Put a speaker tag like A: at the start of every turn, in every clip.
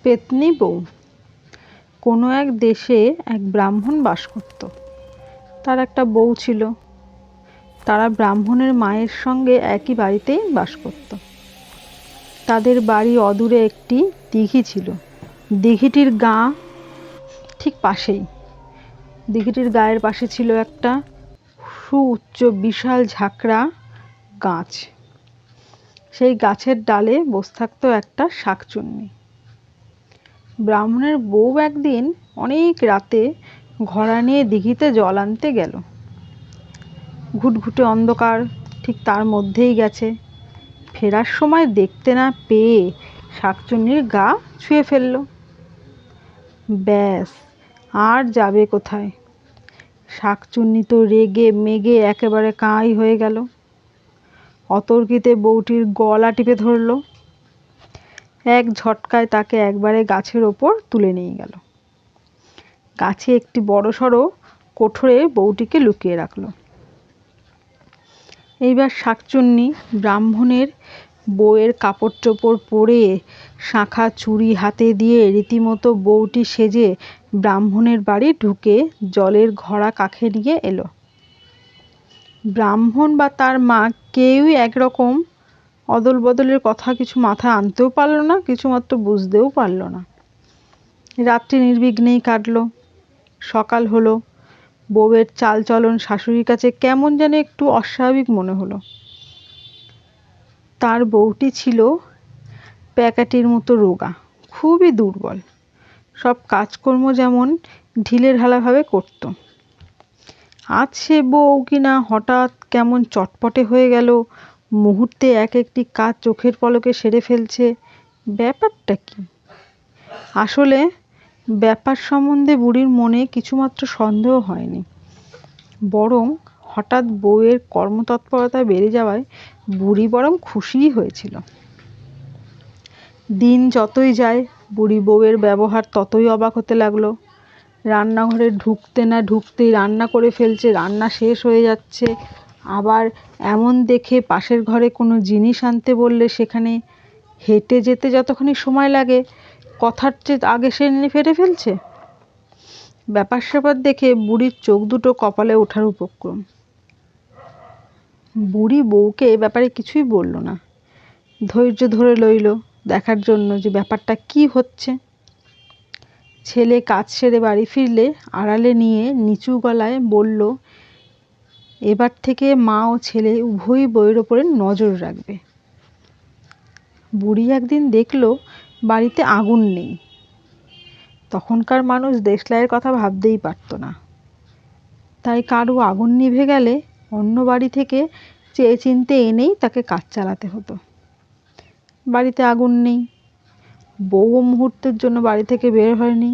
A: পেত্নী বউ। কোনো এক দেশে এক ব্রাহ্মণ বাস করত। তার একটা বউ ছিল। তারা ব্রাহ্মণের মায়ের সঙ্গে একই বাড়িতেই বাস করত। তাদের বাড়ি অদূরে একটি দিঘি ছিল। দিঘিটির গা ঠিক পাশেই। দিঘিটির গায়ের পাশে ছিল একটা সুউচ্চ বিশাল ঝাঁকড়া গাছ। সেই গাছের ডালে বসে থাকতো একটা শাঁকচুন্নি। ব্রাহ্মণের বউ একদিন অনেক রাতে ঘড়া নিয়ে দিঘিতে জল আনতে গেল। ঘুটঘুটে অন্ধকার, ঠিক তার মধ্যেই গেছে। ফেরার সময় দেখতে না পেয়ে শাঁকচুন্নির গা ছুঁয়ে ফেলল। ব্যাস, আর যাবে কোথায়? শাঁকচুন্নি তো রেগে মেগে একেবারে কাঁই হয়ে গেল। অতর্কিতে বউটির গলা টিপে ধরল। এক ঝটকায় তাকে একবারে গাছের ওপর তুলে নিয়ে গেল। গাছে একটি বড়সড় কোঠরে বউটিকে লুকিয়ে রাখল। এইবার শাঁকচুন্নি ব্রাহ্মণের বউয়ের কাপড় চোপড় পরে, শাঁখা চুড়ি হাতে দিয়ে রীতিমতো বউটি সেজে ব্রাহ্মণের বাড়ি ঢুকে জলের ঘড়া কাঁখে নিয়ে এলো। ব্রাহ্মণ বা তার মা কেউই একরকম অদল বদলের কথা কিছু মাথায় আনতেও পারল না, কিছুমাত্র বুঝতেও পারল না। রাত্রি নির্বিঘ্নেই কাটল। সকাল হলো। বউয়ের চালচলন শাশুড়ির কাছে কেমন যেন একটু অস্বাভাবিক মনে হলো। তার বউটি ছিল প্যাকাটির মতো রোগা, খুবই দুর্বল। সব কাজকর্ম যেমন ঢিলেঢালাভাবে করত। আজ সে বউ কিনা হঠাৎ কেমন চটপটে হয়ে গেল, মুহূর্তে এক একটি কাজ চোখের পলকে সেরে ফেলছে। ব্যাপারটা কি? আসলে ব্যাপার সম্বন্ধে বুড়ির মনে কিছুমাত্র সন্দেহ হয়নি, বরং হঠাৎ বউয়ের কর্মতৎপরতা বেড়ে যাওয়ায় বুড়ি বরং খুশিই হয়েছিল। দিন যতই যায় বুড়ি বউয়ের ব্যবহার ততই অবাক হতে লাগলো। রান্নাঘরে ঢুকতে না ঢুকতেই রান্না করে ফেলছে, রান্না শেষ হয়ে যাচ্ছে। আবার এমন দেখে পাশের ঘরে কোনো জিনিস আনতে বললে সেখানে হেঁটে যেতে যতখানি সময় লাগে কথার চেয়ে আগে সে ফেটে ফেলছে। ব্যাপার স্যাপার দেখে বুড়ির চোখ দুটো কপালে ওঠার উপক্রম। বুড়ি বউকে এ ব্যাপারে কিছুই বলল না, ধৈর্য ধরে রইল দেখার জন্য যে ব্যাপারটা কি হচ্ছে। ছেলে কাজ সেরে বাড়ি ফিরলে আড়ালে নিয়ে নিচু গলায় বলল, এবার থেকে মা ও ছেলে উভয়ই বউয়ের ওপরে নজর রাখবে। বুড়ি একদিন দেখল বাড়িতে আগুন নেই। তখনকার মানুষ দেশলাইয়ের কথা ভাবতেই পারত না। তাই কারো আগুন নিভে গেলে অন্য বাড়ি থেকে চেয়ে চিনতে এনেই তাকে কাজ চালাতে হতো। বাড়িতে আগুন নেই, বউও মুহূর্তের জন্য বাড়ি থেকে বের হয়নি।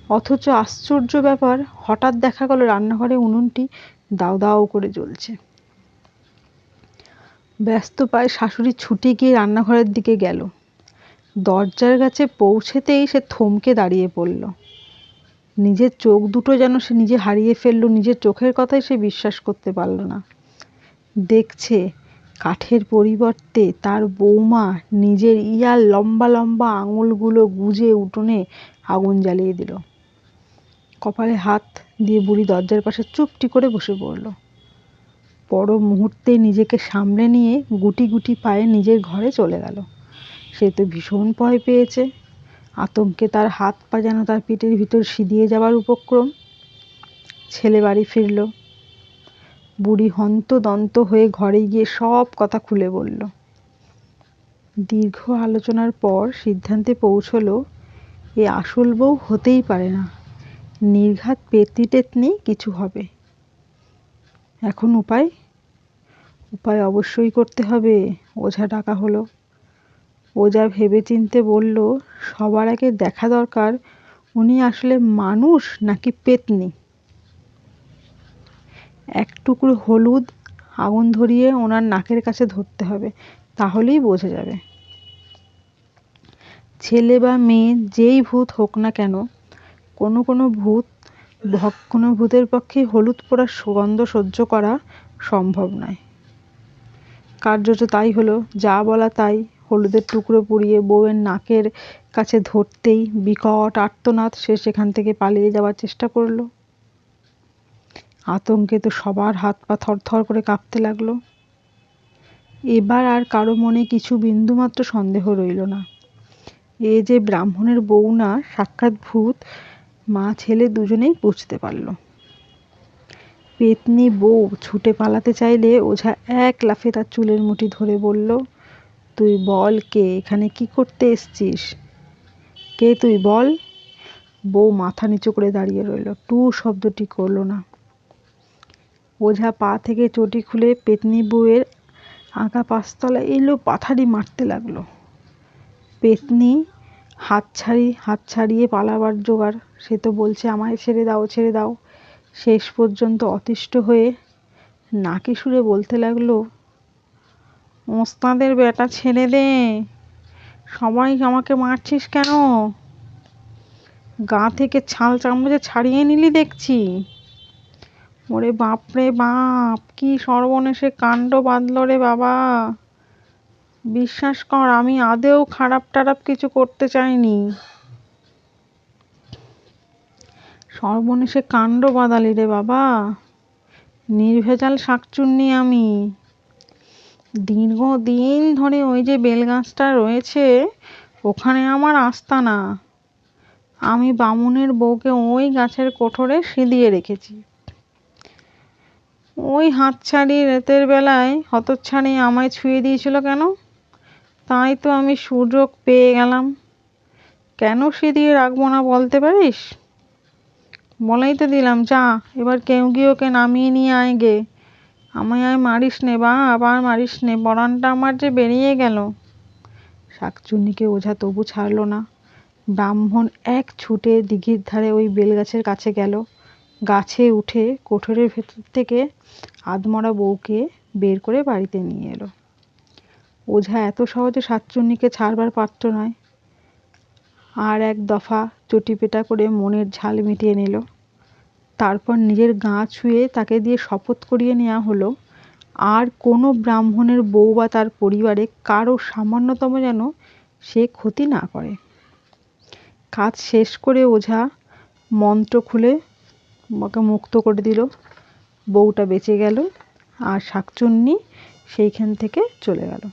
A: অথচ আশ্চর্য ব্যাপার, হঠাৎ দেখা গেল রান্নাঘরে উনুনটি দাউ দাউ করে জ্বলছে। ব্যস্ত পায়ে শাশুড়ি ছুটে গিয়ে রান্নাঘরের দিকে গেল। দরজার কাছে পৌঁছেতেই সে থমকে দাঁড়িয়ে পড়ল। নিজের চোখ দুটো যেন সে নিজে হারিয়ে ফেলল। নিজের চোখের কথাই সে বিশ্বাস করতে পারল না। দেখছে কাঠের পরিবর্তে তার বৌমা নিজের ইয়ার লম্বা লম্বা আঙুলগুলো গুজে উঠোনে আগুন জ্বালিয়ে দিল। কপালে হাত দিয়ে বুড়ি দরজার পাশে চুপটি করে বসে পড়ল। পর মুহূর্তে নিজেকে সামলে নিয়ে গুটি গুটি পায়ে নিজের ঘরে চলে গেল। সে তো ভীষণ ভয় পেয়েছে। আতঙ্কে তার হাত পা যেন তার পেটের ভিতর সিদিয়ে যাওয়ার উপক্রম। ছেলে বাড়ি ফিরল। বুড়ি হন্তদন্ত হয়ে ঘরে গিয়ে সব কথা খুলে বলল। দীর্ঘ আলোচনার পর সিদ্ধান্তে পৌঁছলো, এ আসল বউ হতেই পারে না, নির্ঘাত পেতনি টেতনি কিছু হবে। এখন উপায়? উপায় অবশ্যই করতে হবে। ওঝা ডাকা হলো। ওঝা ভেবেচিন্তে বলল, সবার আগে দেখা দরকার উনি আসলে মানুষ নাকি পেতনি। এক টুকরো হলুদ আগুন ধরিয়ে ওনার নাকের কাছে ধরতে হবে, তাহলেই বোঝা যাবে। ছেলে বা মেয়ে যেই ভূত হোক না কেন, কোনো কোনো ভূতের পক্ষে হলুদ পোড়ার সুগন্ধ সহ্য করা সম্ভব নয়। কার্যত তাই হলো, যা বলা তাই। হলুদের টুকরো পুড়িয়ে বউয়ের নাকের কাছে ধরতেই বিকট আর্তনাদ, সে সেখান থেকে পালিয়ে যাওয়ার চেষ্টা করলো। আতঙ্কে তো সবার হাত পা থরথর করে কাঁপতে লাগলো। এবার আর কারো মনে কিছু বিন্দুমাত্র সন্দেহ রইল না, এ যে ব্রাহ্মণের বউ না, সাক্ষাৎ ভূত। মা ছেলে দুজনেই বুঝতে পারল। পেতনি বউ ছুটে পালাতে চাইলে ওঝা এক লাফে তার চুলের মুঠি ধরে বলল, তুই বল কে, এখানে কি করতে এসছিস? কে তুই বল? বউ মাথা নিচু করে দাঁড়িয়ে রইল, টু শব্দটি করল না। ওঝা পা থেকে চটি খুলে পেতনি বউয়ের আঁকা পাঁচতলা এলো পাথারি মারতে লাগলো। পেতনি হাত ছাড়িয়ে পালাবার জোগাড়, সে তো বলছে আমায় ছেড়ে দাও ছেড়ে দাও। শেষ পর্যন্ত অতিষ্ঠ হয়ে নাকি সুরে বলতে লাগলো, ওস্তাদের বেটা ছেড়ে দে, সবাই আমাকে মারছিস কেন? গা থেকে ছাল চামড়া ছাড়িয়ে নিলি দেখছি। ওরে বাপরে বাপ, কি সর্বনেশে কাণ্ড বাঁধল রে বাবা। বিশ্বাস কর, আমি আদেও খারাপ টারাপ কিছু করতে চাইনি। সর্বনেশে কাণ্ড বাঁধালি রে বাবা। নির্ভেজাল শাকচুন্নি আমি। দীর্ঘদিন ধরে ওই যে বেলগাছটা রয়েছে, ওখানে আমার আস্তানা। আমি বামুনের বউকে ওই গাছের কোঠরে সিঁধিয়ে রেখেছি। ওই হাতছাড়ি রাতের বেলায় হতচ্ছাড়ি আমায় ছুঁয়ে দিয়েছিল কেন? তাই তো আমি সুযোগ পেয়ে গেলাম। কেন সিঁধিয়ে রাখবো না বলতে পারিস? বলেই তো দিলাম, যা এবার কেউ গিয়ে ওকে নামিয়ে নিয়ে আয় গে। আমায় আর মারিস নে বা, আবার মারিস নে, পরানটা আমার যে বেরিয়ে গেল। শাকচুন্নিকে ওঝা তবু ছাড়ল না। ব্রাহ্মণ এক ছুটে দিঘির ধারে ওই বেলগাছের কাছে গেল। গাছে উঠে কোঠরের ভেতর থেকে আধমরা বউকে বের করে বাড়িতে নিয়ে এলো। ওঝা এত সহজে শাকচুন্নিকে ছাড়বার পাত্র নয়। আর এক দফা চটিপেটা করে মনের ঝাল মিটিয়ে নিল। তারপর নিজের গা ছুঁয়ে তাকে দিয়ে শপথ করিয়ে নেওয়া হলো, আর কোনো ব্রাহ্মণের বউ বা তার পরিবারে কারো সামান্যতম যেন সে ক্ষতি না করে। কাজ শেষ করে ওঝা মন্ত্র খুলে ওকে মুক্ত করে দিল। বউটা বেঁচে গেল, আর শাকচুন্নি সেইখান থেকে চলে গেল।